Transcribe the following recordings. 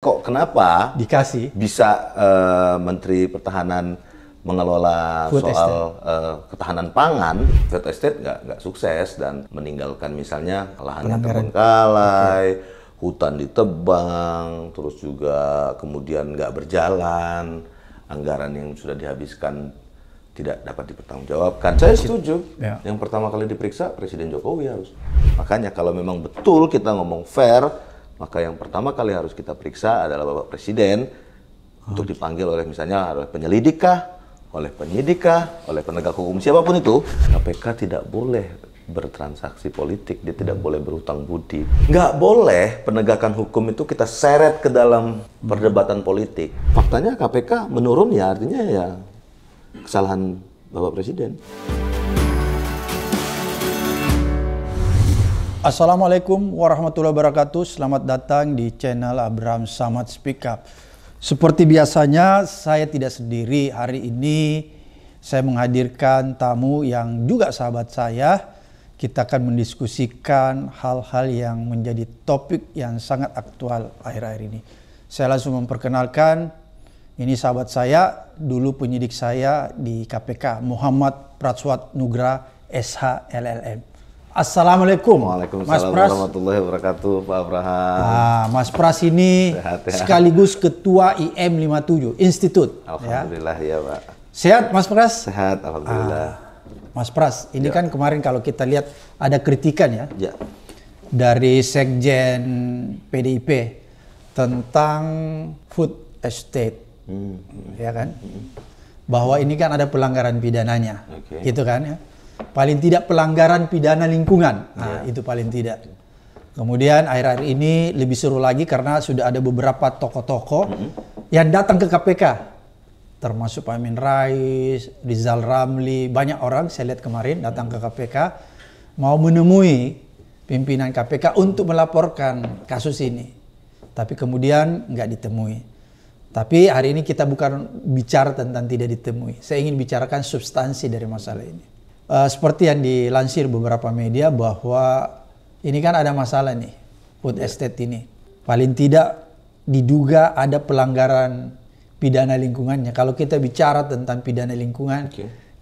kok kenapa dikasih bisa Menteri Pertahanan mengelola Food soal ketahanan pangan, food estate nggak sukses dan meninggalkan misalnya lahan yang terbengkalai, hutan ditebang, terus juga kemudian nggak berjalan, anggaran yang sudah dihabiskan tidak dapat dipertanggungjawabkan. Saya setuju. Ya. Yang pertama kali diperiksa Presiden Jokowi harus. Makanya kalau memang betul kita ngomong fair, maka yang pertama kali harus kita periksa adalah Bapak Presiden untuk dipanggil oleh misalnya oleh penyelidik kah, oleh penyidik kah, oleh penegak hukum siapapun itu. KPK tidak boleh bertransaksi politik, dia tidak boleh berhutang budi. Nggak boleh penegakan hukum itu kita seret ke dalam perdebatan politik. Faktanya KPK menurun ya, artinya ya kesalahan Bapak Presiden. Assalamualaikum warahmatullahi wabarakatuh. Selamat datang di channel Abraham Samad Speak Up. Seperti biasanya saya tidak sendiri. Hari ini saya menghadirkan tamu yang juga sahabat saya. Kita akan mendiskusikan hal-hal yang menjadi topik yang sangat aktual akhir-akhir ini. Saya langsung memperkenalkan, ini sahabat saya, dulu penyidik saya di KPK, Muhammad Pratswat Nugra, SH LLM. Assalamualaikum. Waalaikumsalam Mas Pras. warahmatullahi wabarakatuh, Pak Abraham. Mas Pras ini Sehat, ya. sekaligus Ketua IM 57 Institut. Alhamdulillah ya Pak. Sehat Mas Pras? Sehat, Alhamdulillah. Mas Pras, ini kan kemarin kalau kita lihat ada kritikan ya, Ya. dari Sekjen PDIP tentang food estate. Ya kan, bahwa ini kan ada pelanggaran pidananya, gitu kan ya. Paling tidak pelanggaran pidana lingkungan, itu paling tidak. Kemudian akhir-akhir ini lebih seru lagi karena sudah ada beberapa tokoh-tokoh yang datang ke KPK, termasuk Pak Amin Rais, Rizal Ramli, banyak orang saya lihat kemarin datang ke KPK mau menemui pimpinan KPK untuk melaporkan kasus ini, tapi kemudian nggak ditemui. Tapi hari ini kita bukan bicara tentang tidak ditemui. Saya ingin bicarakan substansi dari masalah ini. Seperti yang dilansir beberapa media bahwa ini kan ada masalah nih, food estate ini. Paling tidak diduga ada pelanggaran pidana lingkungannya. Kalau kita bicara tentang pidana lingkungan,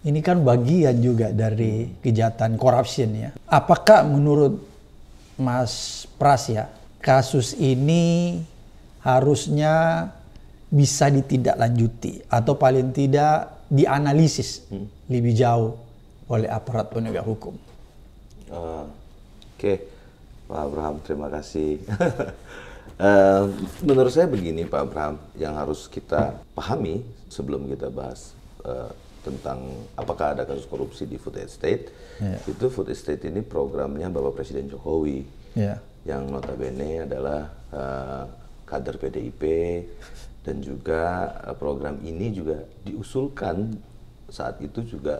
ini kan bagian juga dari kejahatan corruption ya. Apakah menurut Mas Pras ya, kasus ini harusnya bisa ditindaklanjuti atau paling tidak dianalisis lebih jauh oleh aparat penegak hukum? Oke, Pak Abraham, terima kasih. Menurut saya begini Pak Abraham, yang harus kita pahami sebelum kita bahas tentang apakah ada kasus korupsi di food estate. Itu food estate ini programnya Bapak Presiden Jokowi, yang notabene adalah kader PDIP. Dan juga program ini juga diusulkan saat itu juga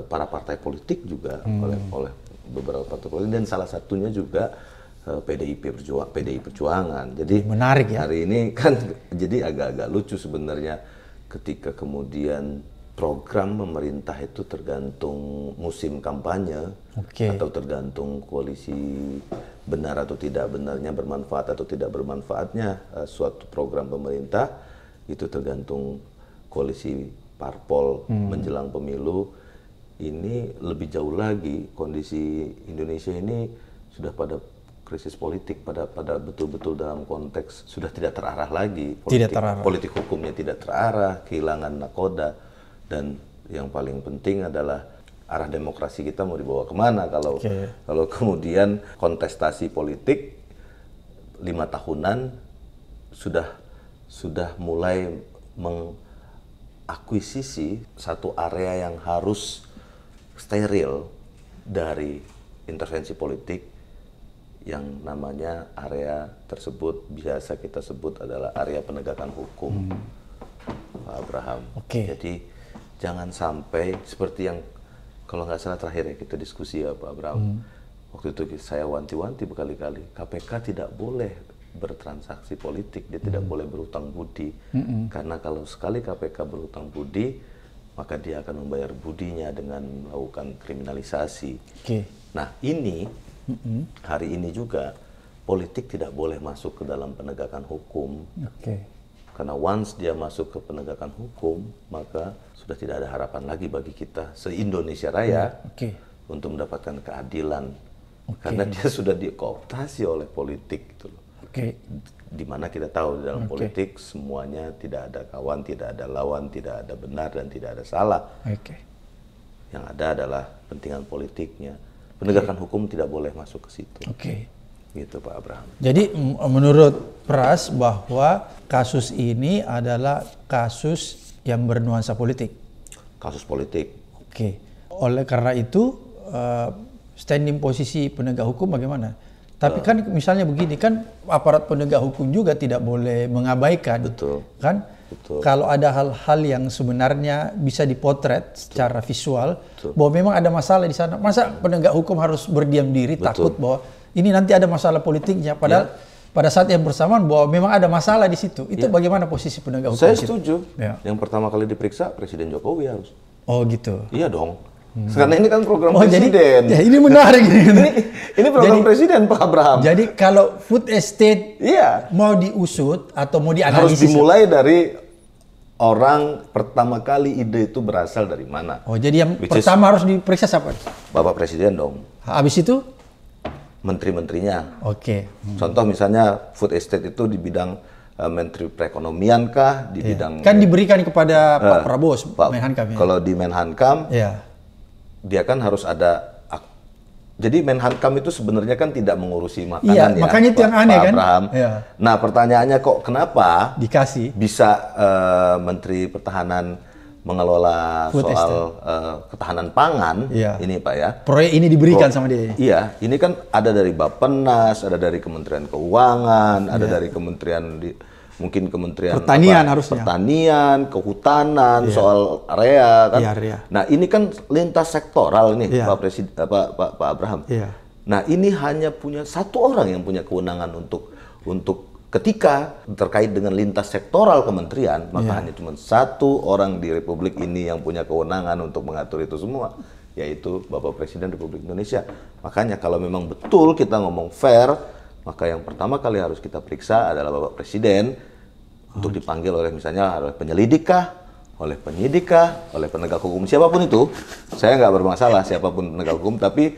para partai politik juga oleh beberapa partai politik, dan salah satunya juga PDI Perjuangan. Jadi menarik ya. Hari ini kan jadi agak-agak lucu sebenarnya ketika kemudian program pemerintah itu tergantung musim kampanye atau tergantung koalisi benar atau tidak benarnya, bermanfaat atau tidak bermanfaatnya suatu program pemerintah itu tergantung koalisi parpol menjelang pemilu. Ini lebih jauh lagi, kondisi Indonesia ini sudah pada krisis politik, pada betul-betul dalam konteks sudah tidak terarah lagi, politik hukumnya tidak terarah, kehilangan nakoda, dan yang paling penting adalah arah demokrasi kita mau dibawa kemana kalau kemudian kontestasi politik 5 tahunan sudah mulai mengakuisisi satu area yang harus steril dari intervensi politik, yang namanya area tersebut biasa kita sebut adalah area penegakan hukum, Pak Abraham. Jadi jangan sampai seperti yang kalau nggak salah terakhir ya kita diskusi ya Pak Abraham, waktu itu saya wanti-wanti berkali-kali, KPK tidak boleh bertransaksi politik, dia tidak boleh berhutang budi, karena kalau sekali KPK berhutang budi, maka dia akan membayar budinya dengan melakukan kriminalisasi. Nah ini hari ini juga politik tidak boleh masuk ke dalam penegakan hukum. Oke. Karena once dia masuk ke penegakan hukum, maka sudah tidak ada harapan lagi bagi kita se-Indonesia Raya untuk mendapatkan keadilan. Karena dia sudah dikooptasi oleh politik gitu loh. Dimana kita tahu di dalam politik semuanya tidak ada kawan, tidak ada lawan, tidak ada benar dan tidak ada salah. Yang ada adalah kepentingan politiknya. Penegakan hukum tidak boleh masuk ke situ. Gitu Pak Abraham. Jadi menurut Pras bahwa kasus ini adalah kasus yang bernuansa politik. Kasus politik. Oleh karena itu standing posisi penegak hukum bagaimana? Tapi kan misalnya begini, kan aparat penegak hukum juga tidak boleh mengabaikan. Kan? Kalau ada hal-hal yang sebenarnya bisa dipotret secara visual, bahwa memang ada masalah di sana. Masa penegak hukum harus berdiam diri, takut bahwa ini nanti ada masalah politiknya, padahal pada saat yang bersamaan bahwa memang ada masalah di situ. Itu bagaimana posisi penegak hukum? Saya setuju. Yang pertama kali diperiksa Presiden Jokowi harus. Oh gitu. Iya dong. Karena ini kan program presiden. Jadi, ini menarik. ini program presiden Pak Abraham. Jadi kalau food estate mau diusut atau mau dianalisis, harus dimulai dari orang pertama kali ide itu berasal dari mana. Oh jadi yang pertama harus diperiksa siapa? Bapak Presiden dong. Habis itu? Menteri-menterinya. Contoh misalnya food estate itu di bidang Menteri Perekonomian kah, di bidang kan diberikan kepada Pak Prabowo, Menhankam. Kalau di Menhankam, dia kan harus ada. Jadi Menhankam itu sebenarnya kan tidak mengurusi makanan makanya itu yang aneh kan. Nah pertanyaannya kok kenapa dikasih bisa Menteri Pertahanan mengelola soal ketahanan pangan ini Pak ya. Proyek ini diberikan sama dia. Iya, ini kan ada dari Bappenas, ada dari Kementerian Keuangan, ada dari mungkin Kementerian Pertanian harusnya. Pertanian, Kehutanan, soal area kan. Nah, ini kan lintas sektoral nih Pak Abraham. Nah, ini hanya punya satu orang yang punya kewenangan untuk ketika terkait dengan lintas sektoral kementerian, maka hanya cuma satu orang di Republik ini yang punya kewenangan untuk mengatur itu semua, yaitu Bapak Presiden Republik Indonesia. Makanya kalau memang betul kita ngomong fair, maka yang pertama kali harus kita periksa adalah Bapak Presiden untuk dipanggil oleh misalnya oleh penyelidik kah, oleh penyidik kah, oleh penegak hukum, siapapun itu. Saya nggak bermasalah siapapun penegak hukum, tapi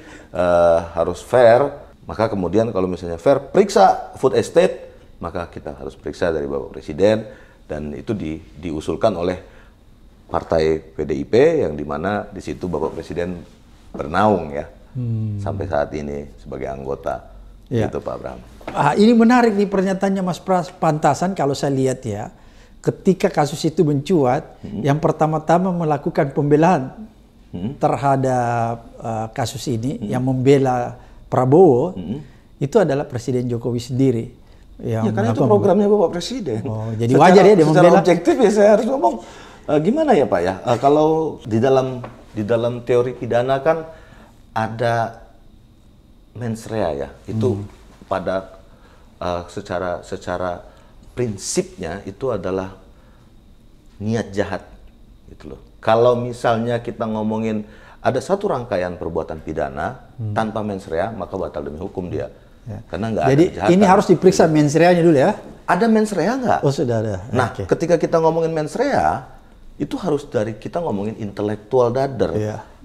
harus fair. Maka kemudian kalau misalnya fair, periksa food estate, maka kita harus periksa dari Bapak Presiden, dan itu diusulkan oleh Partai PDIP yang dimana di situ Bapak Presiden bernaung ya sampai saat ini sebagai anggota. Gitu Pak Abraham. Ini menarik nih pernyataannya Mas Pras. Pantasan kalau saya lihat ya, ketika kasus itu mencuat, yang pertama-tama melakukan pembelaan terhadap kasus ini, yang membela Prabowo, itu adalah Presiden Jokowi sendiri. Karena itu programnya Bapak Presiden. Jadi wajar ya dia membela. Secara objektif ya saya harus ngomong. Gimana ya Pak ya? Kalau di dalam teori pidana kan ada mens rea ya, itu pada secara prinsipnya itu adalah niat jahat gitu loh. Kalau misalnya kita ngomongin ada satu rangkaian perbuatan pidana tanpa mens rea, maka batal demi hukum dia. Karena nggak ada kejahatan. Jadi ini harus diperiksa mens rea-nya dulu ya? Ada mens rea nggak? Oh sudah ada. Nah ketika kita ngomongin mens rea, itu harus dari kita ngomongin intelektual dader.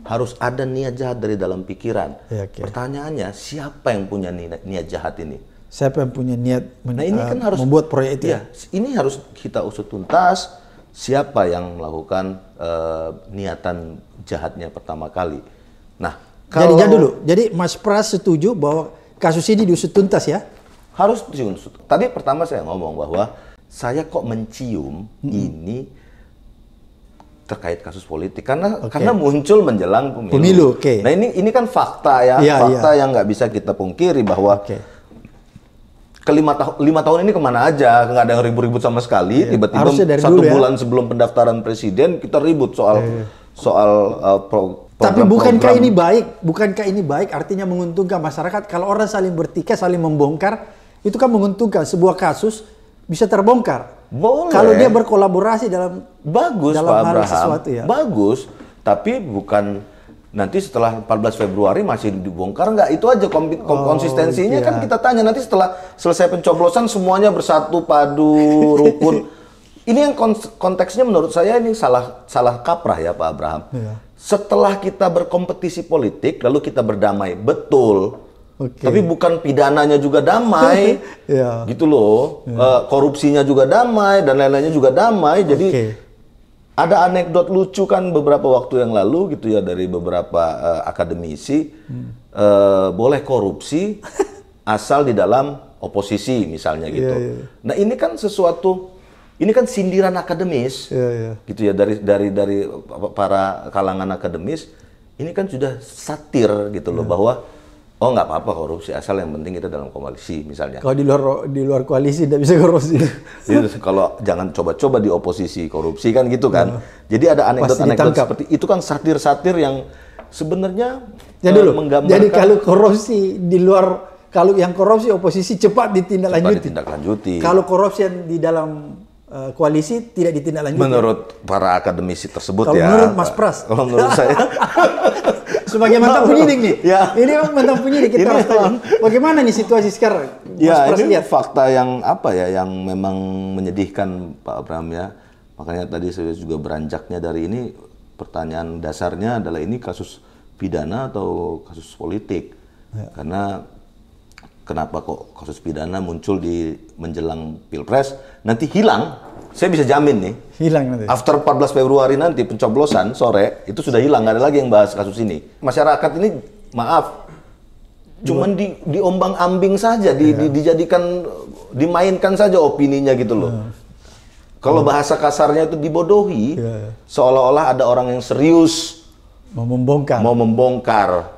Harus ada niat jahat dari dalam pikiran. Pertanyaannya, siapa yang punya niat jahat ini? Siapa yang punya niat ini kan harus membuat proyek itu? Ini harus kita usut tuntas. Siapa yang melakukan niatan jahatnya pertama kali? Nah, kalau jadi Mas Pras setuju bahwa kasus ini diusut tuntas ya? Harus diusut. Tadi pertama saya ngomong bahwa saya kok mencium ini terkait kasus politik karena muncul menjelang pemilu. Nah ini kan fakta ya, fakta yang nggak bisa kita pungkiri bahwa lima tahun ini kemana aja, nggak ada yang ribut-ribut sama sekali. Tiba-tiba satu bulan sebelum pendaftaran presiden kita ribut soal tapi bukankah ini baik? Artinya menguntungkan masyarakat kalau orang saling bertikai, saling membongkar, itu kan menguntungkan sebuah kasus bisa terbongkar. Boleh. Kalau dia berkolaborasi dalam bagus dalam Pak hal Abraham, sesuatu ya. Bagus, tapi bukan nanti setelah 14 Februari masih dibongkar nggak? Itu aja konsistensinya kan kita tanya. Nanti setelah selesai pencoblosan semuanya bersatu, padu, rukun. Ini yang konteksnya menurut saya ini salah kaprah ya Pak Abraham. Setelah kita berkompetisi politik, lalu kita berdamai, betul. Tapi bukan pidananya juga damai, gitu loh. Korupsinya juga damai dan lain-lainnya juga damai. Jadi ada anekdot lucu kan beberapa waktu yang lalu gitu ya dari beberapa akademisi, boleh korupsi asal di dalam oposisi misalnya gitu. Nah ini kan sesuatu, ini kan sindiran akademis, gitu ya dari para kalangan akademis. Ini kan sudah satir gitu loh bahwa oh nggak apa-apa korupsi asal yang penting kita dalam koalisi misalnya. Kalau di luar koalisi tidak bisa korupsi. Jadi kalau jangan coba-coba di oposisi korupsi kan gitu kan. Jadi ada anekdot-anekdot seperti itu kan satir-satir yang sebenarnya menggambarkan. Jadi kalau korupsi di luar, kalau yang korupsi oposisi cepat ditindaklanjuti. Kalau korupsi yang di dalam koalisi tidak ditindaklanjuti. Menurut para akademisi tersebut kalau menurut Mas Pras. Kalau menurut saya. Sebagai mantan penyidik nih, ini mantan penyidik kita harus tanya. Bagaimana nih situasi sekarang? Ya ini lihat fakta yang yang memang menyedihkan Pak Abraham ya. Makanya tadi saya juga beranjaknya dari ini, pertanyaan dasarnya adalah ini kasus pidana atau kasus politik? Karena kenapa kok kasus pidana muncul di menjelang Pilpres, nanti hilang? Saya bisa jamin nih, hilang nanti. After 14 Februari nanti pencoblosan sore itu sudah hilang, nggak ada lagi yang bahas kasus ini. Masyarakat ini maaf, cuman diombang-ambing saja, dijadikan, dimainkan saja opininya gitu loh. Kalau bahasa kasarnya itu dibodohi, seolah-olah ada orang yang serius mau membongkar.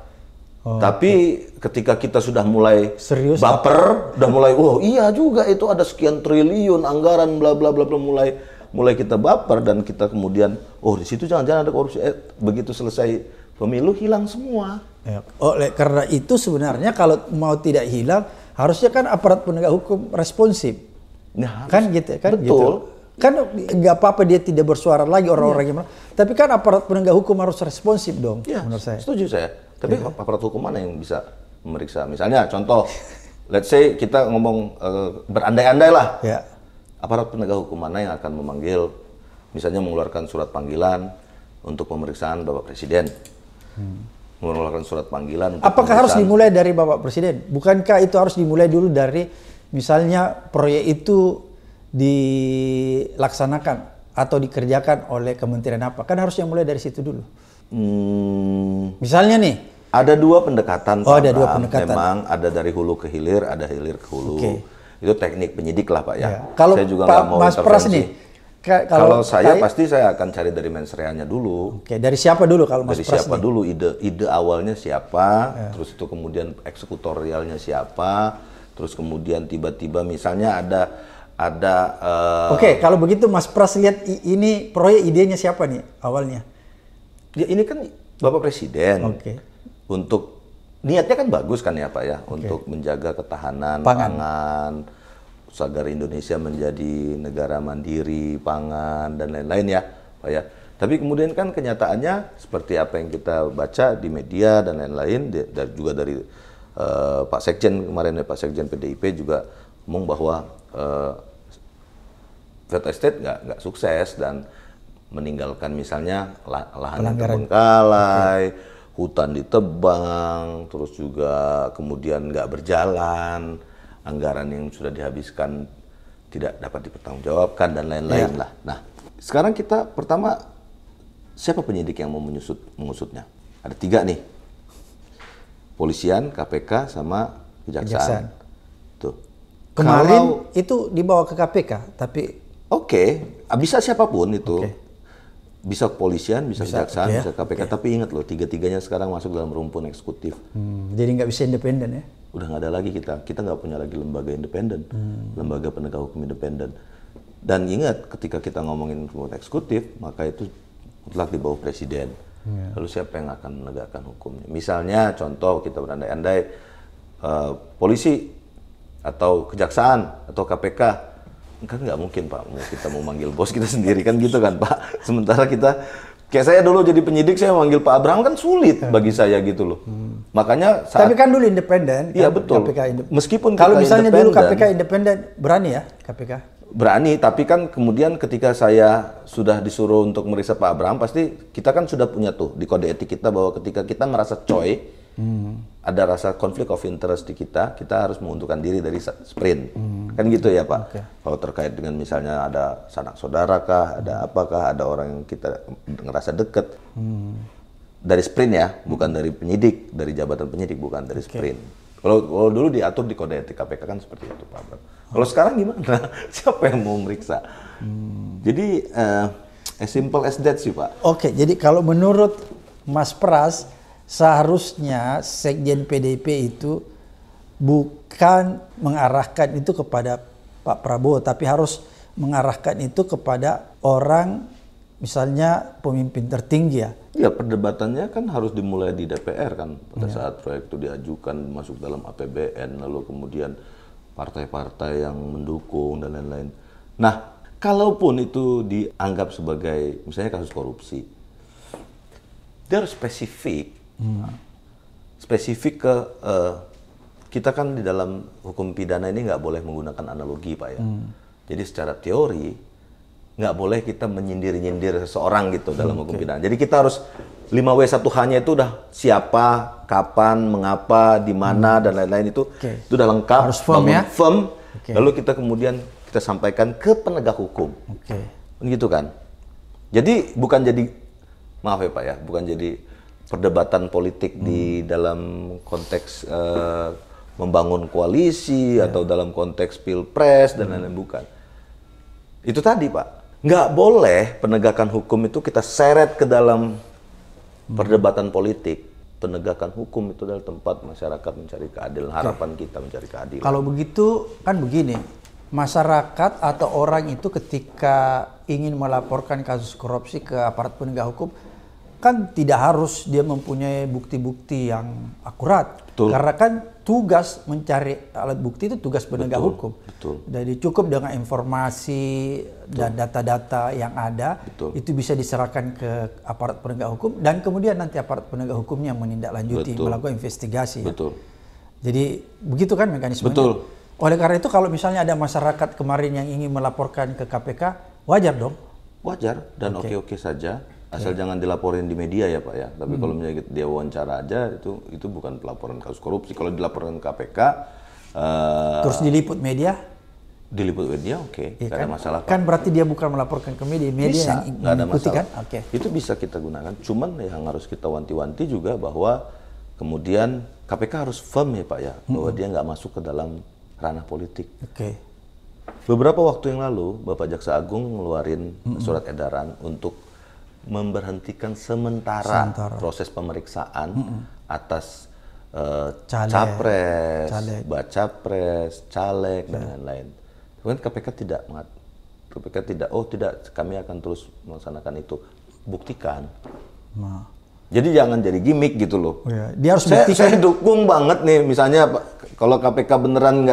Tapi ketika kita sudah mulai serius baper, udah mulai, oh iya juga itu ada sekian triliun anggaran bla bla bla bla, mulai kita baper dan kita kemudian, oh di situ jangan-jangan ada korupsi. Begitu selesai pemilu hilang semua. Oleh karena itu sebenarnya kalau mau tidak hilang, harusnya kan aparat penegak hukum responsif. Nah, kan gitu kan? Betul. Gitu. Kan nggak apa-apa dia tidak bersuara lagi orang-orang yang, tapi kan aparat penegak hukum harus responsif dong, menurut saya. Setuju saya. Tapi aparat hukum mana yang bisa memeriksa? Misalnya contoh, let's say kita ngomong berandai-andai lah. Aparat penegak hukum mana yang akan memanggil, misalnya mengeluarkan surat panggilan untuk pemeriksaan Bapak Presiden. Mengeluarkan surat panggilan. Apakah harus dimulai dari Bapak Presiden? Bukankah itu harus dimulai dulu dari misalnya proyek itu dilaksanakan atau dikerjakan oleh kementerian apa? Kan harus yang mulai dari situ dulu. Misalnya nih, ada dua pendekatan. Ada dua pendekatan. Memang ada dari hulu ke hilir, ada hilir ke hulu. Itu teknik penyidik lah Pak ya. Kalau saya juga Pak mau Mas Pras nih, kalau saya pasti saya akan cari dari mensreanya dulu. Dari siapa dulu kalau Mas Pras? Dari siapa nih? dulu, ide awalnya siapa, terus itu kemudian eksekutorialnya siapa, terus kemudian tiba-tiba misalnya ada kalau begitu Mas Pras lihat ini proyek idenya siapa nih awalnya? Ya ini kan Bapak Presiden. Untuk niatnya kan bagus kan ya Pak ya, untuk menjaga ketahanan pangan, agar Indonesia menjadi negara mandiri pangan dan lain-lain ya Pak ya. Tapi kemudian kan kenyataannya seperti apa yang kita baca di media dan lain-lain, dan juga dari Pak Sekjen kemarin, Pak Sekjen PDIP juga ngomong bahwa Fed Estate nggak sukses dan meninggalkan misalnya lahan yang terbengkalai, hutan ditebang, terus juga kemudian nggak berjalan, anggaran yang sudah dihabiskan tidak dapat dipertanggungjawabkan dan lain-lain lah. Nah, sekarang kita pertama, siapa penyidik yang mau mengusutnya? Ada 3 nih, polisian, KPK, sama kejaksaan. Tuh. Kemarin itu dibawa ke KPK, tapi bisa siapapun itu. Bisa kepolisian, bisa kejaksaan, bisa KPK. Tapi ingat loh, 3-tiganya sekarang masuk dalam rumpun eksekutif. Jadi nggak bisa independen ya? Udah nggak ada lagi kita nggak punya lagi lembaga independen, lembaga penegak hukum independen. Dan ingat, ketika kita ngomongin rumpun eksekutif, maka itu mutlak di bawah presiden. Lalu siapa yang akan menegakkan hukumnya? Misalnya, contoh kita berandai-andai, polisi atau kejaksaan atau KPK, kan nggak mungkin Pak, kita mau manggil bos kita sendiri kan gitu kan Pak. Sementara kita Kayak saya dulu jadi penyidik, saya manggil Pak Abraham kan sulit bagi saya gitu loh. Makanya tapi kan dulu independen. Iya kan? betul. Meskipun kalau misalnya dulu KPK independen, berani ya KPK? Berani, tapi kan kemudian ketika saya sudah disuruh untuk meriksa Pak Abraham, pasti kita kan sudah punya tuh di kode etik kita bahwa ketika kita merasa coy, ada rasa konflik of interest di kita harus mengundurkan diri dari sprint. Kan gitu ya Pak. Okay. Kalau terkait dengan misalnya ada sanak saudara kah, ada apakah, ada orang yang kita ngerasa deket. Dari sprint ya, bukan dari penyidik, dari jabatan penyidik, bukan dari sprint. Kalau dulu diatur di kode etik KPK kan seperti itu Pak Abraham. Kalau sekarang gimana? Siapa yang mau meriksa? Jadi as simple as that sih Pak. Oke, jadi kalau menurut Mas Pras, seharusnya Sekjen PDIP itu bukan mengarahkan itu kepada Pak Prabowo, tapi harus mengarahkan itu kepada orang, misalnya pemimpin tertinggi ya. Ya, perdebatannya kan harus dimulai di DPR kan, pada saat proyek itu diajukan masuk dalam APBN, lalu kemudian partai-partai yang mendukung dan lain-lain. Nah, kalaupun itu dianggap sebagai misalnya kasus korupsi, dia harus spesifik, spesifik ke kita kan di dalam hukum pidana ini nggak boleh menggunakan analogi Pak ya. Jadi secara teori nggak boleh kita menyindir-nyindir seseorang gitu dalam hukum pidana. Jadi kita harus 5W1H-nya itu udah siapa, kapan, mengapa, di mana dan lain-lain itu udah lengkap. Harus firm ya. Firm. Lalu kita kemudian kita sampaikan ke penegak hukum. Gitu kan. Jadi bukan jadi, maaf ya Pak ya, bukan jadi perdebatan politik di dalam konteks membangun koalisi atau dalam konteks pilpres dan lain-lain, bukan. Itu tadi Pak, nggak boleh penegakan hukum itu kita seret ke dalam perdebatan politik. Penegakan hukum itu adalah tempat masyarakat mencari keadilan, harapan kita mencari keadilan. Kalau begitu kan begini, masyarakat atau orang itu ketika ingin melaporkan kasus korupsi ke aparat penegak hukum, kan tidak harus dia mempunyai bukti-bukti yang akurat. Betul. Karena kan tugas mencari alat bukti itu tugas penegak hukum. Betul. Jadi cukup dengan informasi dan data-data yang ada, itu bisa diserahkan ke aparat penegak hukum, dan kemudian nanti aparat penegak hukumnya menindaklanjuti, melakukan investigasi. Betul. Jadi begitu kan mekanismenya. Betul. Oleh karena itu kalau misalnya ada masyarakat kemarin yang ingin melaporkan ke KPK, wajar dong? Wajar dan oke-oke saja. Asal jangan dilaporin di media ya Pak ya. Tapi kalau misalnya dia wawancara aja, itu bukan pelaporan kasus korupsi. Kalau dilaporin ke KPK, terus diliput media? Diliput media oke, nggak ada masalah Pak. Kan berarti dia bukan melaporkan ke media, bisa, yang nggak ada masalah. Kan? Itu bisa kita gunakan. Cuman yang harus kita wanti-wanti juga bahwa kemudian KPK harus firm ya Pak ya, bahwa dia nggak masuk ke dalam ranah politik. Beberapa waktu yang lalu Bapak Jaksa Agung ngeluarin surat edaran untuk memberhentikan sementara proses pemeriksaan atas capres, bacapres, caleg dan lain-lain. Kemudian KPK tidak, kami akan terus melaksanakan itu. Buktikan. Jadi jangan jadi gimmick gitu loh. Dia harus buktikan. Saya dukung banget nih, misalnya kalau KPK beneran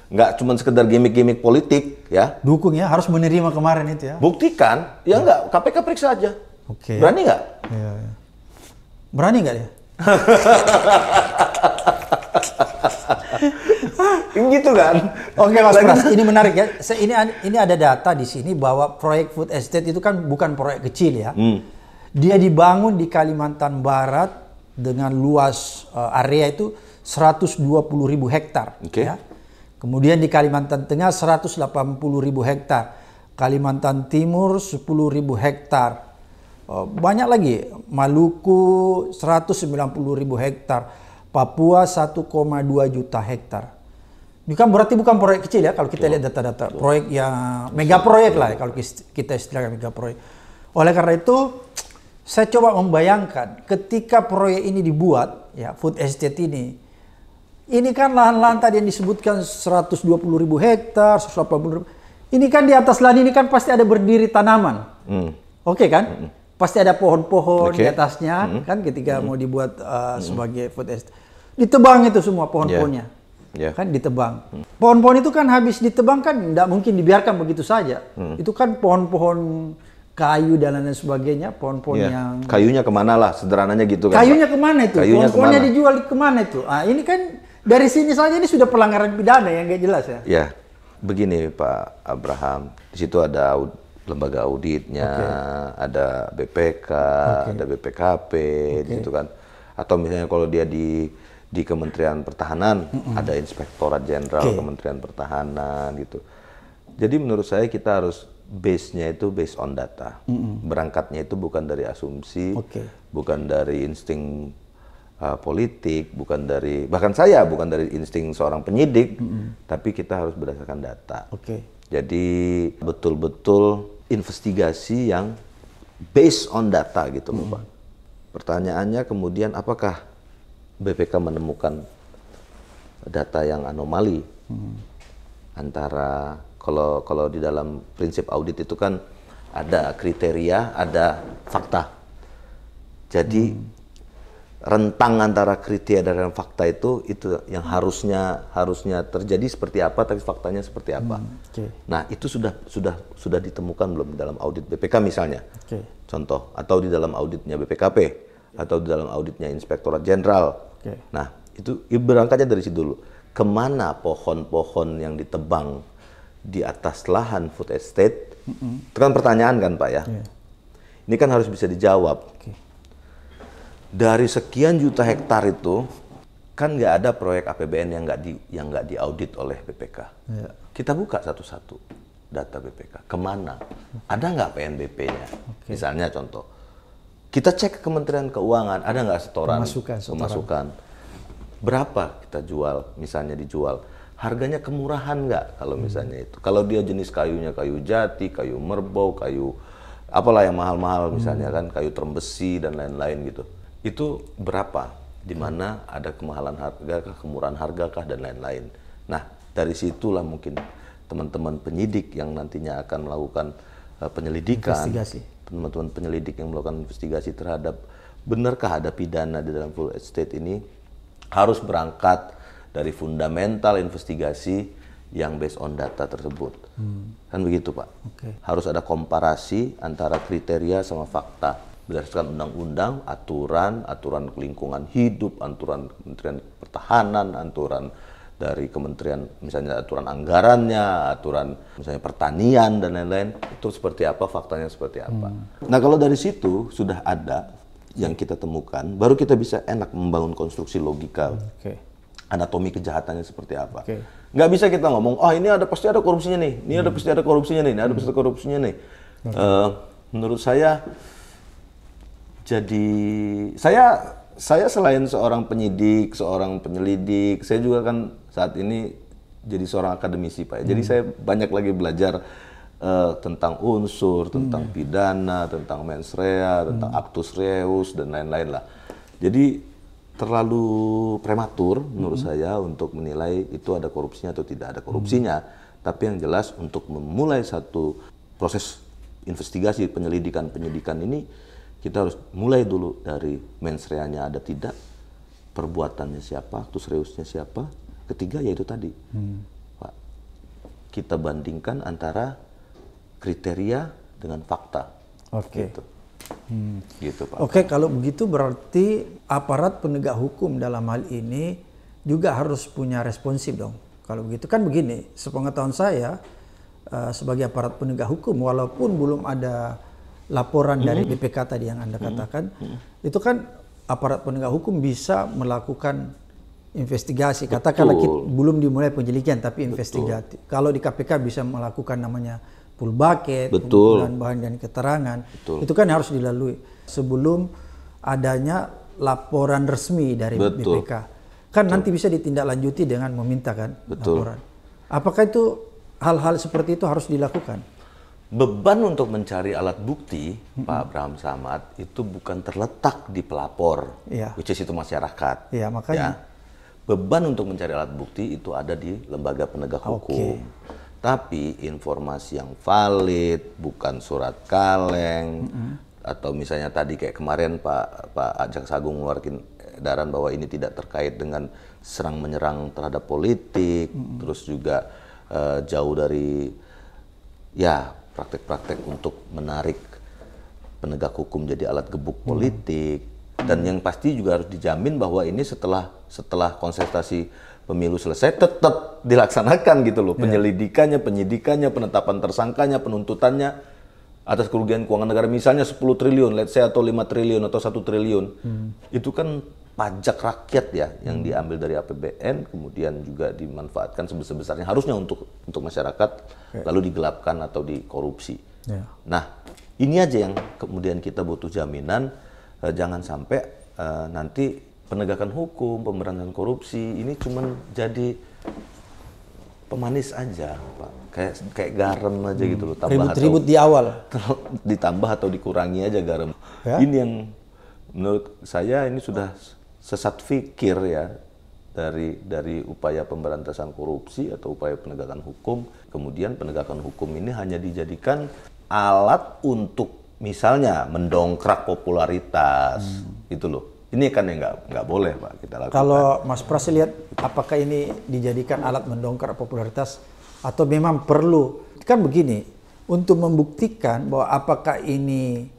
nggak cuma sekedar gimmick-gimmick politik ya. Dukung ya, harus menerima kemarin itu ya. Buktikan, ya nggak, KPK periksa aja. Berani nggak? Berani nggak dia? Gitu kan? Oke Mas Pras, ini menarik ya. Ini ada data di sini bahwa proyek food estate itu kan bukan proyek kecil ya. Dia dibangun di Kalimantan Barat dengan luas area itu 120.000 hektar. Ya. Kemudian di Kalimantan Tengah 180.000 hektar, Kalimantan Timur 10.000 hektar, banyak lagi, Maluku 190.000 hektar, Papua 1,2 juta hektar. Ini kan berarti bukan proyek kecil ya kalau kita lihat data-data. Proyek yang mega proyek lah ya, kalau kita istilahkan mega proyek. Oleh karena itu, saya coba membayangkan ketika proyek ini dibuat, ya food estate ini kan lahan-lahan tadi yang disebutkan 120.000 hektar, 180.000. Ini kan di atas lahan ini kan pasti ada berdiri tanaman. Oke kan? Pasti ada pohon-pohon di atasnya kan ketika mau dibuat sebagai food estate. Ditebang itu semua pohon-pohonnya. Kan ditebang. Pohon-pohon itu kan habis ditebang kan tidak mungkin dibiarkan begitu saja. Itu kan pohon-pohon kayu dan lain sebagainya, pohon-pohon yang... Kayunya kemana lah, sederhananya gitu kan. Kayunya kemana itu? Pohon-pohonnya dijual kemana itu? Ini kan dari sini saja ini sudah pelanggaran pidana yang nggak jelas ya? Ya, begini Pak Abraham, di situ ada lembaga auditnya, ada BPK, ada BPKP, gitu kan. Atau misalnya kalau dia di Kementerian Pertahanan, ada Inspektorat Jenderal Kementerian Pertahanan gitu. Jadi menurut saya kita harus base-nya itu based on data. Berangkatnya itu bukan dari asumsi, bukan dari insting politik, bukan dari, bahkan saya bukan dari insting seorang penyidik, tapi kita harus berdasarkan data. Jadi betul-betul investigasi yang based on data gitu loh Pak. Pertanyaannya kemudian apakah BPK menemukan data yang anomali antara kalau di dalam prinsip audit itu kan ada kriteria, ada fakta. Jadi rentang antara kriteria dan fakta itu yang harusnya terjadi seperti apa, tapi faktanya seperti apa. Nah itu sudah ditemukan belum dalam audit BPK misalnya, contoh, atau di dalam auditnya BPKP, atau di dalam auditnya Inspektorat Jenderal. Nah itu berangkatnya dari situ dulu. Kemana pohon-pohon yang ditebang di atas lahan food estate? Itu kan pertanyaan kan Pak ya. Ini kan harus bisa dijawab. Dari sekian juta hektar itu kan nggak ada proyek APBN yang nggak diaudit oleh BPK. Kita buka satu-satu data BPK. Kemana? Ada nggak PNBP-nya? Misalnya contoh, kita cek ke Kementerian Keuangan, ada nggak setoran pemasukan? Berapa kita jual? Misalnya dijual. Harganya kemurahan nggak kalau misalnya itu? Kalau dia jenis kayunya kayu jati, kayu merbau, kayu apalah yang mahal-mahal misalnya kan, kayu terembesi dan lain-lain gitu. Itu berapa? Di mana ada kemahalan harga, kemurahan harga kah dan lain-lain. Nah, dari situlah mungkin teman-teman penyidik yang nantinya akan melakukan penyelidikan, teman-teman penyelidik yang melakukan investigasi terhadap benarkah ada pidana di dalam full estate ini, harus berangkat dari fundamental investigasi yang based on data tersebut. Kan begitu Pak. Harus ada komparasi antara kriteria sama fakta berdasarkan undang-undang, aturan lingkungan hidup, aturan Kementerian Pertahanan, aturan dari kementerian, misalnya aturan anggarannya, aturan misalnya pertanian dan lain-lain, itu seperti apa, faktanya seperti apa. Nah kalau dari situ sudah ada yang kita temukan, baru kita bisa enak membangun konstruksi logika. Anatomi kejahatannya seperti apa. Nggak bisa kita ngomong, oh ini pasti ada korupsinya nih, ini ada pasti ada korupsinya nih, ini ada pasti ada korupsinya nih. Menurut saya, jadi saya selain seorang penyidik, seorang penyelidik, saya juga kan saat ini jadi seorang akademisi Pak. Jadi saya banyak lagi belajar tentang unsur, tentang pidana, tentang mens rea, tentang actus reus dan lain-lain lah. Jadi terlalu prematur menurut saya untuk menilai itu ada korupsinya atau tidak ada korupsinya. Tapi yang jelas untuk memulai satu proses investigasi penyidikan ini, kita harus mulai dulu dari mens rea-nya ada tidak, perbuatannya siapa, actus reusnya siapa. Ketiga yaitu tadi, Pak, kita bandingkan antara kriteria dengan fakta. Gitu. Gitu Pak. Kalau begitu berarti aparat penegak hukum dalam hal ini juga harus punya responsif dong. Kalau begitu kan begini, sepengetahuan saya sebagai aparat penegak hukum, walaupun belum ada laporan dari BPK tadi yang Anda katakan, itu kan aparat penegak hukum bisa melakukan investigasi. Katakanlah belum dimulai penyelidikan tapi investigasi. Kalau di KPK bisa melakukan namanya full bucket, pengumpulan bahan dan keterangan. Itu kan harus dilalui sebelum adanya laporan resmi dari BPK. Kan nanti bisa ditindaklanjuti dengan meminta kan laporan. Apakah itu hal-hal seperti itu harus dilakukan? Beban untuk mencari alat bukti, Pak Abraham Samad, itu bukan terletak di pelapor, which is itu masyarakat. Makanya. Beban untuk mencari alat bukti itu ada di lembaga penegak hukum. Tapi informasi yang valid, bukan surat kaleng, atau misalnya tadi kayak kemarin Pak Jaksa Agung mengeluarkan edaran bahwa ini tidak terkait dengan serang menyerang terhadap politik, terus juga jauh dari praktek-praktek untuk menarik penegak hukum jadi alat gebuk politik. Dan yang pasti juga harus dijamin bahwa ini setelah kontestasi pemilu selesai tetap dilaksanakan gitu loh. Penyelidikannya, penyidikannya, penetapan tersangkanya, penuntutannya atas kerugian keuangan negara. Misalnya 10 triliun, let's say, atau 5 triliun, atau 1 triliun. Itu kan pajak rakyat ya yang diambil dari APBN, kemudian juga dimanfaatkan sebesar-besarnya harusnya untuk masyarakat, lalu digelapkan atau dikorupsi. Nah, ini aja yang kemudian kita butuh jaminan, jangan sampai nanti penegakan hukum, pemberantasan korupsi ini cuman jadi pemanis aja, Pak. Kayak garam aja gitu loh. Ribut-ribut di awal. Ditambah atau dikurangi aja garam. Ya? Ini yang menurut saya ini sudah sesat fikir ya dari upaya pemberantasan korupsi atau upaya penegakan hukum. Kemudian penegakan hukum ini hanya dijadikan alat untuk misalnya mendongkrak popularitas, gitu loh. Ini kan yang nggak boleh, Pak, kita lakukan. Kalau Mas Pras lihat, apakah ini dijadikan alat mendongkrak popularitas atau memang perlu? Kan begini, untuk membuktikan bahwa apakah ini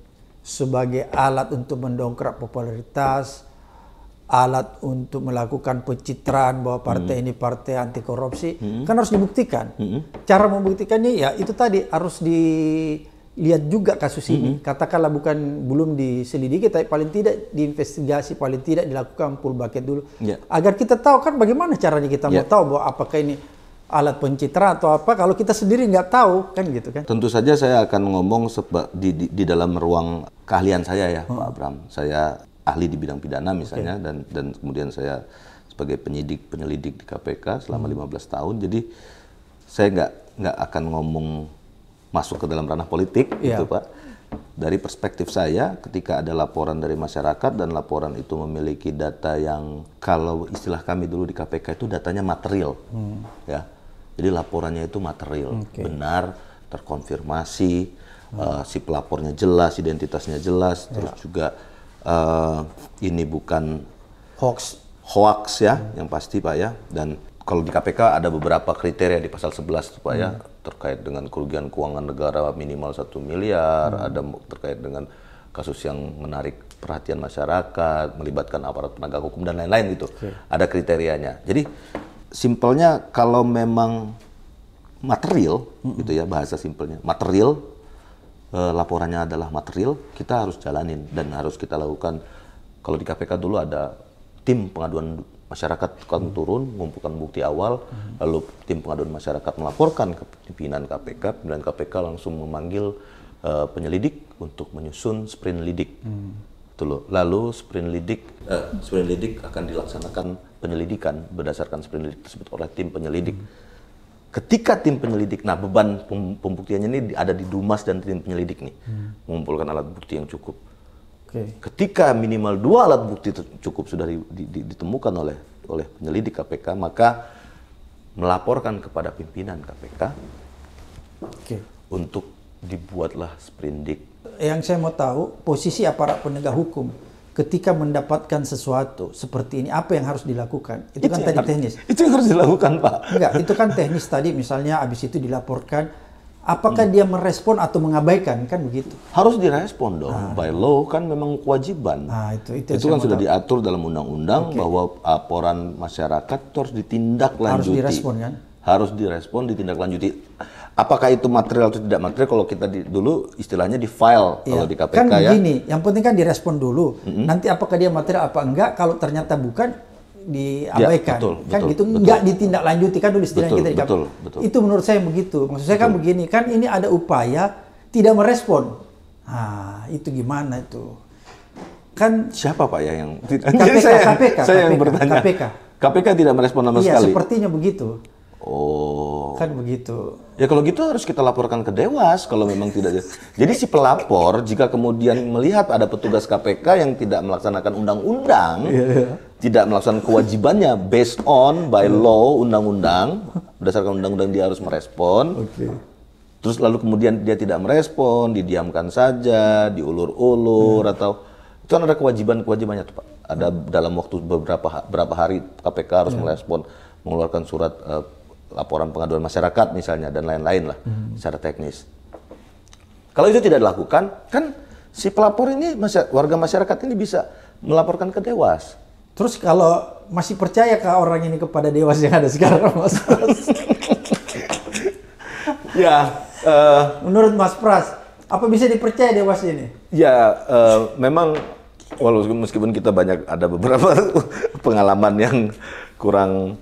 sebagai alat untuk mendongkrak popularitas, alat untuk melakukan pencitraan bahwa partai ini partai anti korupsi, kan harus dibuktikan. Cara membuktikannya ya itu tadi, harus dilihat juga kasus ini. Katakanlah belum diselidiki, tapi paling tidak diinvestigasi, paling tidak dilakukan full bucket dulu. Agar kita tahu kan bagaimana caranya kita mau tahu bahwa apakah ini alat pencitraan atau apa, kalau kita sendiri nggak tahu kan gitu kan. Tentu saja saya akan ngomong di dalam ruang keahlian saya ya, Pak Abram. Saya ahli di bidang pidana misalnya, dan kemudian saya sebagai penyelidik di KPK selama 15 tahun. Jadi saya nggak akan ngomong masuk ke dalam ranah politik gitu, Pak. Dari perspektif saya, ketika ada laporan dari masyarakat dan laporan itu memiliki data yang kalau istilah kami dulu di KPK itu datanya material, ya. Jadi laporannya itu material, benar, terkonfirmasi, si pelapornya jelas, identitasnya jelas, terus juga ini bukan hoax ya, yang pasti, Pak ya. Dan kalau di KPK ada beberapa kriteria di pasal 11 Pak ya, terkait dengan kerugian keuangan negara minimal 1 miliar, ada terkait dengan kasus yang menarik perhatian masyarakat, melibatkan aparat penegak hukum dan lain-lain gitu. Ada kriterianya. Jadi simpelnya kalau memang material gitu ya, bahasa simpelnya material, laporannya adalah material, kita harus jalanin dan harus kita lakukan. Kalau di KPK dulu ada tim pengaduan masyarakat kan turun, mengumpulkan bukti awal, lalu tim pengaduan masyarakat melaporkan ke pimpinan KPK, pimpinan KPK langsung memanggil penyelidik untuk menyusun sprint lidik. Itu loh. Lalu sprint lidik akan dilaksanakan penyelidikan berdasarkan sprint lidik tersebut oleh tim penyelidik. Ketika tim penyelidik, nah beban pembuktiannya ini ada di Dumas dan tim penyelidik nih, mengumpulkan alat bukti yang cukup. Ketika minimal 2 alat bukti cukup sudah ditemukan oleh penyelidik KPK, maka melaporkan kepada pimpinan KPK untuk dibuatlah sprindik. Yang saya mau tahu, posisi aparat penegak hukum ketika mendapatkan sesuatu seperti ini, apa yang harus dilakukan? Itu kan tadi teknis. Itu yang harus dilakukan, Pak. Enggak, itu kan teknis tadi, misalnya habis itu dilaporkan. Apakah dia merespon atau mengabaikan, kan begitu? Harus direspon dong. By law kan memang kewajiban. Itu kan sudah diatur dalam undang-undang bahwa laporan masyarakat itu harus ditindaklanjuti. Harus direspon kan? Harus direspon, ditindaklanjuti. Apakah itu material atau tidak material? Kalau kita dulu istilahnya di file kalau di KPK kan begini, yang penting kan direspon dulu. Nanti apakah dia material apa enggak? Kalau ternyata bukan, diabaikan, kan gitu, nggak ditindaklanjuti kan dulu istilahnya kita di KPK. Itu menurut saya begitu. Maksud saya kan begini, kan ini ada upaya tidak merespon. Itu gimana itu? Kan siapa Pak ya yang KPK, saya yang bertanya. KPK tidak merespon sama sekali. Iya, sepertinya begitu. Oh. Kan begitu. Ya kalau gitu harus kita laporkan ke Dewas kalau memang tidak. Jadi si pelapor jika kemudian melihat ada petugas KPK yang tidak melaksanakan undang-undang, tidak melaksanakan kewajibannya based on by law, undang-undang, berdasarkan undang-undang dia harus merespon. Terus lalu kemudian dia tidak merespon, didiamkan saja, diulur-ulur atau itu kan ada kewajibannya tuh Pak. Ada dalam waktu beberapa hari KPK harus merespon, mengeluarkan surat laporan pengaduan masyarakat misalnya dan lain-lain lah secara teknis. Kalau itu tidak dilakukan, kan si pelapor ini, warga masyarakat ini bisa melaporkan ke Dewas. Terus kalau masih percaya ke orang ini kepada Dewas yang ada sekarang, Mas Pras? Ya, menurut Mas Pras, apa bisa dipercaya Dewas ini? Ya, memang meskipun kita ada beberapa pengalaman yang kurang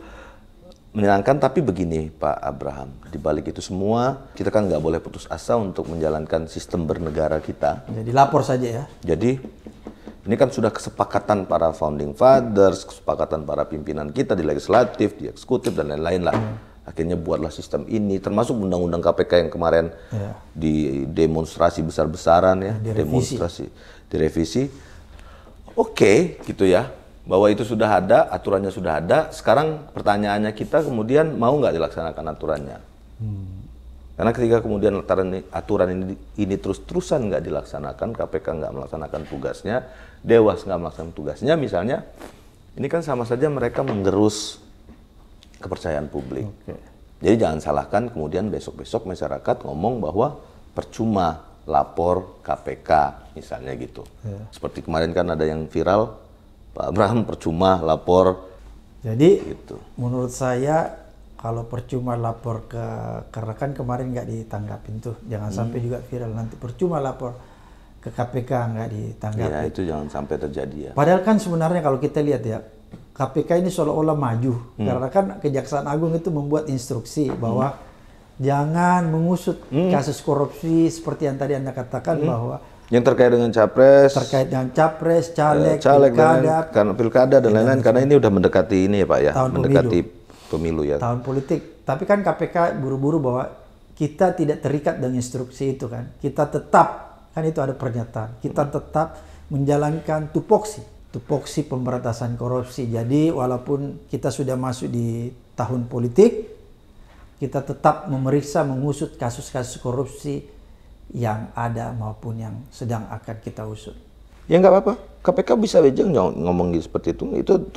menyenangkan, tapi begini Pak Abraham, di balik itu semua kita kan nggak boleh putus asa untuk menjalankan sistem bernegara kita. Jadi lapor saja ya. Jadi ini kan sudah kesepakatan para founding fathers, kesepakatan para pimpinan kita di legislatif, di eksekutif dan lain-lain lah. Akhirnya buatlah sistem ini, termasuk undang-undang KPK yang kemarin di demonstrasi besar-besaran ya, direvisi. Oke, gitu ya. Bahwa itu sudah ada, aturannya sudah ada. Sekarang pertanyaannya kita kemudian mau nggak dilaksanakan aturannya? Karena ketika kemudian aturan ini terus-terusan nggak dilaksanakan, KPK nggak melaksanakan tugasnya, Dewas nggak melaksanakan tugasnya, misalnya, ini kan sama saja mereka menggerus kepercayaan publik. Jadi jangan salahkan kemudian besok-besok masyarakat ngomong bahwa percuma lapor KPK, misalnya gitu. Seperti kemarin kan ada yang viral, Pak Abraham percuma lapor. Jadi gitu. Menurut saya kalau percuma lapor karena kan kemarin nggak ditanggapin tuh, jangan sampai juga viral nanti percuma lapor ke KPK nggak ditanggapi. Ya itu jangan sampai terjadi ya. Padahal kan sebenarnya kalau kita lihat ya, KPK ini seolah-olah maju karena kan Kejaksaan Agung itu membuat instruksi bahwa jangan mengusut kasus korupsi seperti yang tadi Anda katakan bahwa yang terkait dengan capres, caleg, pilkada dan lain-lain, karena ini udah mendekati ini ya Pak ya, mendekati pemilu ya. Tahun politik. Tapi kan KPK buru-buru bahwa kita tidak terikat dengan instruksi itu kan. Kita tetap, kan itu ada pernyataan, kita tetap menjalankan tupoksi pemberantasan korupsi. Jadi walaupun kita sudah masuk di tahun politik, kita tetap memeriksa, mengusut kasus-kasus korupsi yang ada maupun yang sedang akan kita usut. Ya nggak apa-apa, KPK bisa aja ngomong seperti itu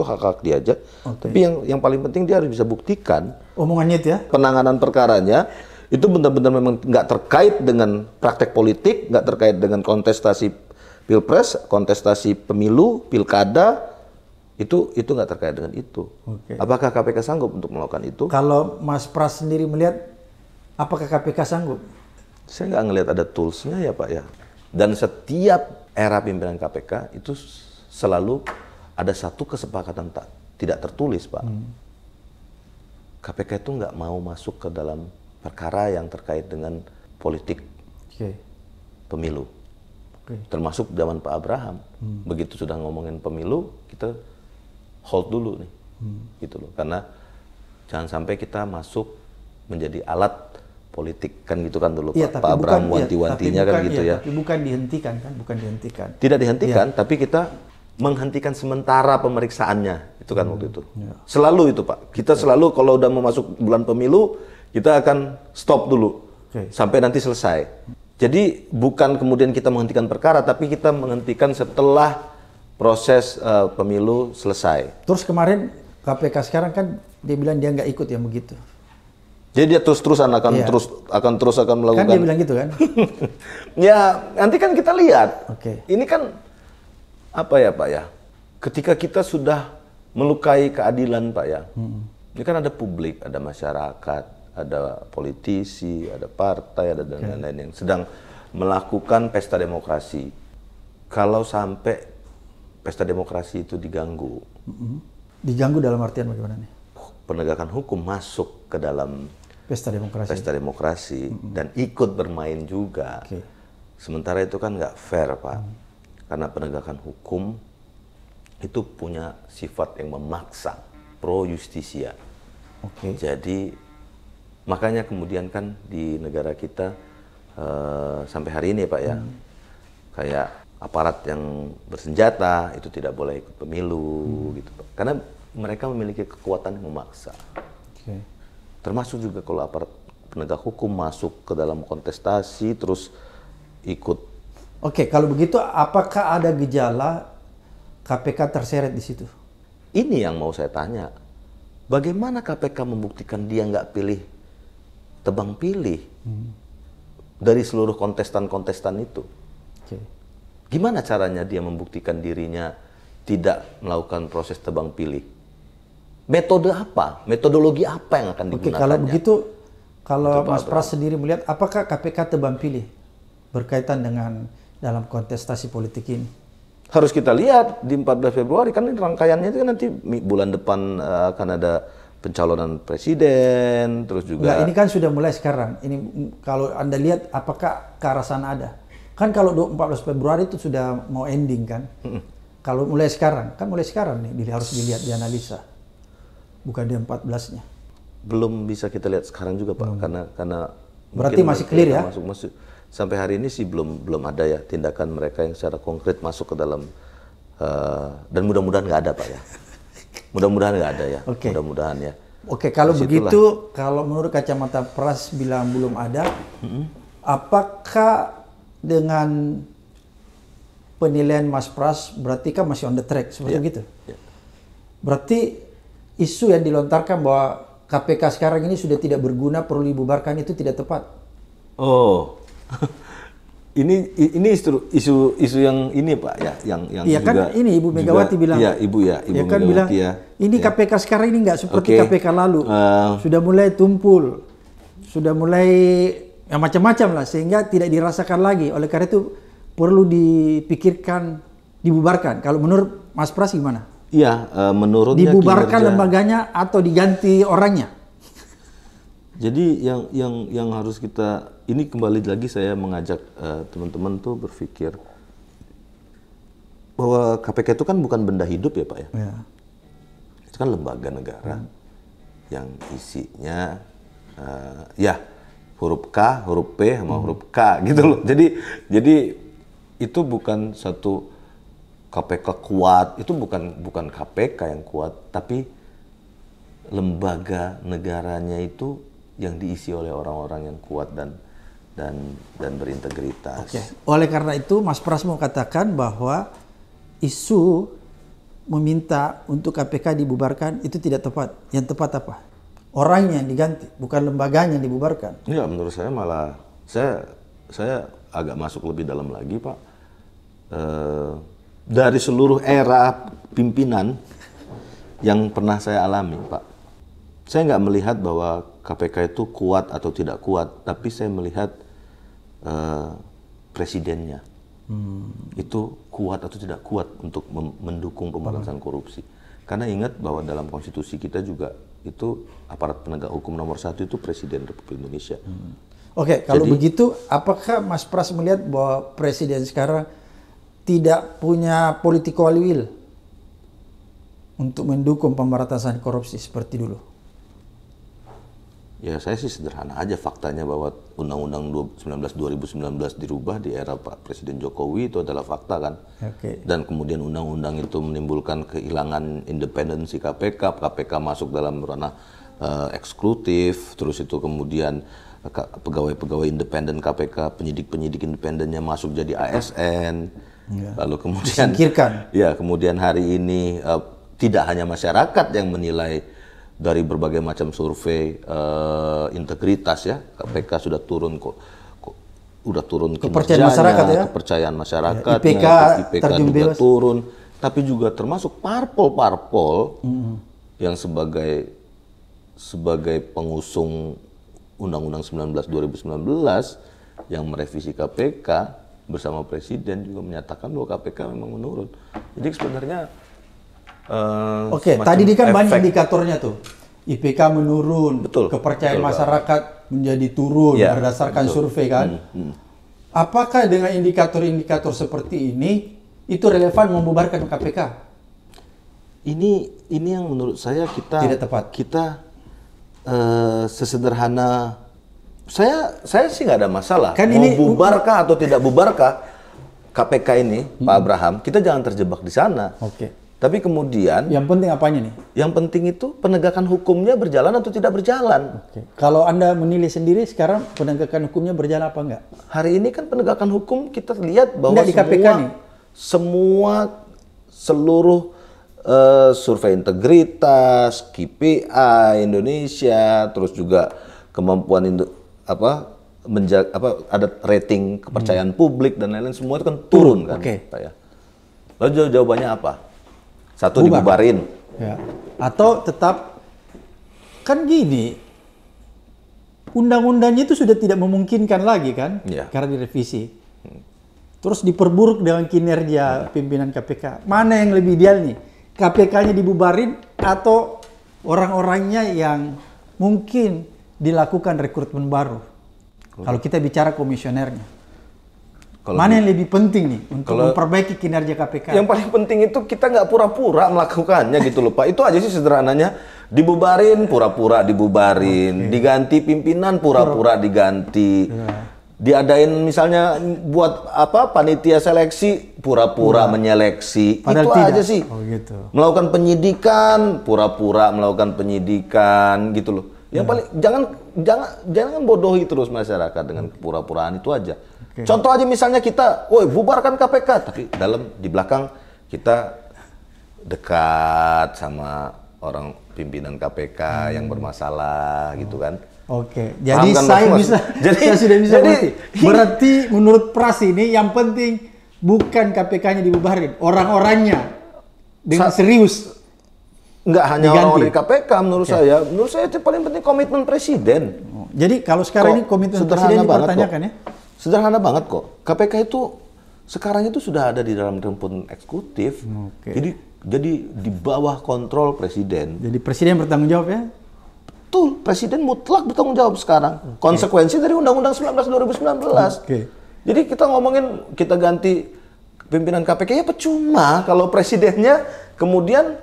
hak-hak dia aja. Tapi yang paling penting dia harus bisa buktikan omongannya itu ya. Penanganan perkaranya itu benar-benar memang nggak terkait dengan praktek politik, nggak terkait dengan kontestasi pilpres, kontestasi pemilu, pilkada, itu nggak terkait dengan itu. Apakah KPK sanggup untuk melakukan itu? Kalau Mas Pras sendiri melihat, apakah KPK sanggup? Saya nggak ngelihat ada toolsnya ya Pak ya. Dan setiap era pimpinan KPK itu selalu ada satu kesepakatan tidak tertulis Pak. KPK itu nggak mau masuk ke dalam perkara yang terkait dengan politik pemilu. Termasuk zaman Pak Abraham. Begitu sudah ngomongin pemilu, kita hold dulu nih. Gitu loh. Karena jangan sampai kita masuk menjadi alat politik kan gitu kan dulu Pak Abraham wanti-wantinya kan gitu ya. Tapi bukan dihentikan kan, bukan dihentikan. Tidak dihentikan, tapi kita menghentikan sementara pemeriksaannya itu kan waktu itu. Selalu itu Pak. Kita selalu kalau udah mau masuk bulan pemilu, kita akan stop dulu sampai nanti selesai. Jadi bukan kemudian kita menghentikan perkara, tapi kita menghentikan setelah proses pemilu selesai. Terus kemarin KPK sekarang kan dia bilang dia nggak ikut yang begitu. Jadi dia terus-terusan akan melakukan. Kan dia bilang gitu kan? Ya nanti kan kita lihat. Ini kan apa ya Pak ya? Ketika kita sudah melukai keadilan Pak ya, ini kan ada publik, ada masyarakat, ada politisi, ada partai, ada dan lain-lain yang sedang melakukan pesta demokrasi. Kalau sampai pesta demokrasi itu diganggu. Diganggu dalam artian bagaimana nih? Penegakan hukum masuk ke dalam pesta demokrasi dan ikut bermain juga. Sementara itu kan nggak fair Pak, karena penegakan hukum itu punya sifat yang memaksa, pro justisia. Jadi makanya kemudian kan di negara kita sampai hari ini Pak ya, kayak aparat yang bersenjata itu tidak boleh ikut pemilu gitu Pak, karena mereka memiliki kekuatan yang memaksa. Termasuk juga kalau aparat penegak hukum masuk ke dalam kontestasi terus ikut. Kalau begitu apakah ada gejala KPK terseret di situ? Ini yang mau saya tanya. Bagaimana KPK membuktikan dia nggak tebang pilih dari seluruh kontestan-kontestan itu? Gimana caranya dia membuktikan dirinya tidak melakukan proses tebang pilih? Metode apa? Metodologi apa yang akan digunakannya? Oke, kalau begitu, kalau Mas Pras sendiri melihat, apakah KPK tebang pilih berkaitan dengan dalam kontestasi politik ini? Harus kita lihat di 14 Februari, kan rangkaiannya itu kan nanti bulan depan akan ada pencalonan presiden, terus juga... Enggak, ini kan sudah mulai sekarang. Ini kalau Anda lihat, apakah ke arah sana ada? Kan kalau 14 Februari itu sudah mau ending kan? Kalau mulai sekarang, kan mulai sekarang nih harus dilihat, dianalisa. Bukan di 14-nya. Belum bisa kita lihat sekarang juga Pak, karena berarti masih clear ya? Masuk, sampai hari ini sih belum ada ya tindakan mereka yang secara konkret masuk ke dalam, dan mudah-mudahan nggak ada Pak ya. Mudah-mudahan nggak ada ya. Oke. Mudah-mudahan ya. Oke, kalau begitu, kalau menurut kacamata Pras bilang belum ada, apakah dengan penilaian Mas Pras berarti kan masih on the track seperti gitu? Berarti isu yang dilontarkan bahwa KPK sekarang ini sudah tidak berguna, perlu dibubarkan, itu tidak tepat. Oh, ini isu yang ini Pak ya, yang iya kan, ini Ibu Megawati bilang. Iya, Ibu Megawati kan bilang, ya. ini ya. KPK sekarang ini nggak seperti KPK lalu, sudah mulai tumpul, sudah mulai yang macam-macam lah, sehingga tidak dirasakan lagi. Oleh karena itu perlu dipikirkan dibubarkan. Kalau menurut Mas Pras gimana? Iya, menurutnya dibubarkan lembaganya atau diganti orangnya. Jadi yang harus kita, ini kembali lagi saya mengajak teman-teman tuh berpikir bahwa KPK itu kan bukan benda hidup ya Pak ya. Ya. Itu kan lembaga negara yang isinya ya huruf K, huruf P, sama huruf K gitu loh. Jadi itu bukan satu KPK kuat, itu bukan KPK yang kuat, tapi lembaga negaranya itu yang diisi oleh orang-orang yang kuat dan berintegritas. Oke. Oleh karena itu Mas Pras mau katakan bahwa isu meminta untuk KPK dibubarkan itu tidak tepat. Yang tepat apa? Orangnya yang diganti, bukan lembaganya yang dibubarkan. Iya, menurut saya malah saya agak masuk lebih dalam lagi Pak. Dari seluruh era pimpinan yang pernah saya alami Pak, saya nggak melihat bahwa KPK itu kuat atau tidak kuat, tapi saya melihat presidennya itu kuat atau tidak kuat untuk mendukung pemberantasan korupsi. Karena ingat bahwa dalam konstitusi kita juga itu aparat penegak hukum nomor 1 itu Presiden Republik Indonesia. Oke, kalau begitu, apakah Mas Pras melihat bahwa presiden sekarang tidak punya political will untuk mendukung pemberantasan korupsi seperti dulu? Ya saya sih sederhana aja faktanya bahwa Undang-Undang 2019 dirubah di era Pak Presiden Jokowi itu adalah fakta kan. Okay. Dan kemudian undang-undang itu menimbulkan kehilangan independensi KPK, KPK masuk dalam ranah eksekutif, terus itu kemudian pegawai-pegawai independen KPK, penyidik-penyidik independennya masuk jadi ASN, lalu kemudian disingkirkan. Ya kemudian hari ini tidak hanya masyarakat yang menilai. Dari berbagai macam survei integritas ya, KPK sudah turun udah turun kepercayaan masyarakat ya, kepercayaan masyarakat, IPK juga bebas. Turun, tapi juga termasuk parpol-parpol yang sebagai pengusung Undang-Undang 2019 yang merevisi KPK bersama Presiden juga menyatakan bahwa KPK memang menurun. Jadi sebenarnya Oke, tadi ini kan banyak indikatornya tuh. IPK menurun, betul, kepercayaan masyarakat menjadi turun berdasarkan survei kan. Apakah dengan indikator-indikator seperti ini itu relevan membubarkan KPK? Ini yang menurut saya kita tidak tepat. Kita sesederhana saya sih nggak ada masalah. Kan mau bubarkah atau tidak bubarkah KPK ini, Pak Abraham, kita jangan terjebak di sana. Oke. Tapi kemudian yang penting apanya nih? Yang penting itu penegakan hukumnya berjalan atau tidak berjalan. Oke. Kalau Anda menilai sendiri sekarang penegakan hukumnya berjalan apa enggak? Hari ini kan penegakan hukum kita lihat bahwa di KPK nih. Seluruh survei integritas, KPI Indonesia, terus juga kemampuan ada rating kepercayaan publik dan lain-lain, semua itu kan turun kan, Pak ya. Lalu jawabannya apa? Satu, dibubarin. Ya. Atau tetap, kan gini, undang-undangnya itu sudah tidak memungkinkan lagi kan, karena direvisi. Terus diperburuk dengan kinerja pimpinan KPK. Mana yang lebih ideal nih? KPK-nya dibubarin atau orang-orangnya yang mungkin dilakukan rekrutmen baru? Kalau kita bicara komisionernya. Mana yang lebih penting nih untuk memperbaiki kinerja KPK? Yang paling penting itu kita nggak pura-pura melakukannya gitu loh Pak. Itu aja sih sederhananya. Dibubarin, pura-pura dibubarin. Diganti pimpinan, pura-pura diganti. Diadain misalnya buat panitia seleksi, pura-pura menyeleksi. Padahal itu tidak. Aja sih. Gitu. Melakukan penyidikan, pura-pura melakukan penyidikan gitu loh. Yang paling jangan bodohi terus masyarakat dengan pura-puraan itu aja. Contoh aja misalnya kita, bubarkan KPK, tapi di belakang kita dekat sama orang pimpinan KPK yang bermasalah gitu kan. Jadi saya sudah bisa berarti menurut Pras ini yang penting bukan KPK-nya dibubarin, orang-orangnya dengan serius. Nggak hanya orang-orang di KPK menurut saya itu paling penting komitmen presiden. Jadi kalau sekarang ini komitmen presiden dipertanyakan ya? Sederhana banget kok. KPK itu sekarang itu sudah ada di dalam rumpun eksekutif. Jadi di bawah kontrol presiden. Jadi presiden bertanggung jawab ya? Betul, presiden mutlak bertanggung jawab sekarang. Konsekuensi dari Undang-Undang 19 2019. Jadi kita ngomongin kita ganti pimpinan KPK ya percuma kalau presidennya kemudian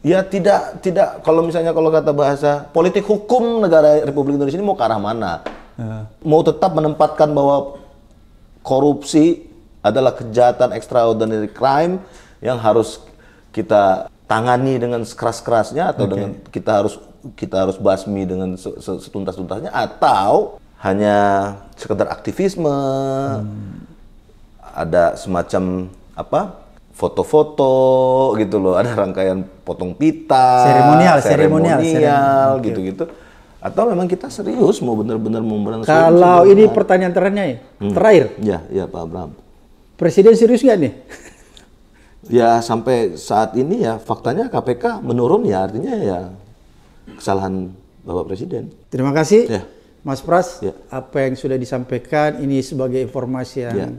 ya tidak kalau kata bahasa politik hukum negara Republik Indonesia ini mau ke arah mana? Mau tetap menempatkan bahwa korupsi adalah kejahatan extraordinary crime yang harus kita tangani dengan sekeras-kerasnya atau dengan kita harus basmi dengan setuntas-tuntasnya, atau hanya sekedar aktivisme, ada semacam foto-foto gitu loh, ada rangkaian potong pita, seremonial gitu-gitu. Atau memang kita serius mau benar-benar memberantas. Kalau ini pertanyaan terakhir. Ya Pak Abraham. Presiden serius nggak nih? Ya sampai saat ini ya faktanya KPK menurun, ya artinya ya kesalahan Bapak Presiden. Terima kasih Mas Pras. Apa yang sudah disampaikan ini sebagai informasi yang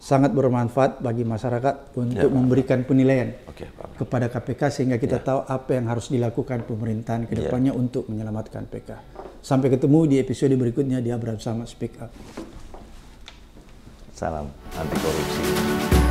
sangat bermanfaat bagi masyarakat untuk memberikan penilaian kepada KPK sehingga kita tahu apa yang harus dilakukan pemerintahan ke depannya untuk menyelamatkan PK. Sampai ketemu di episode berikutnya di Abraham Samad Speak Up. Salam anti korupsi.